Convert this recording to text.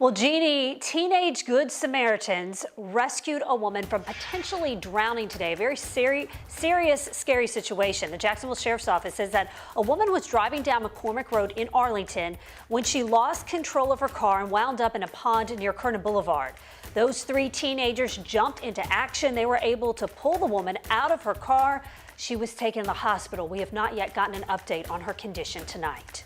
Well, Jeannie, teenage Good Samaritans rescued a woman from potentially drowning today. A very serious, scary situation. The Jacksonville Sheriff's Office says that a woman was driving down McCormick Road in Arlington when she lost control of her car and wound up in a pond near Kernan Boulevard. Those three teenagers jumped into action. They were able to pull the woman out of her car. She was taken to the hospital. We have not yet gotten an update on her condition tonight.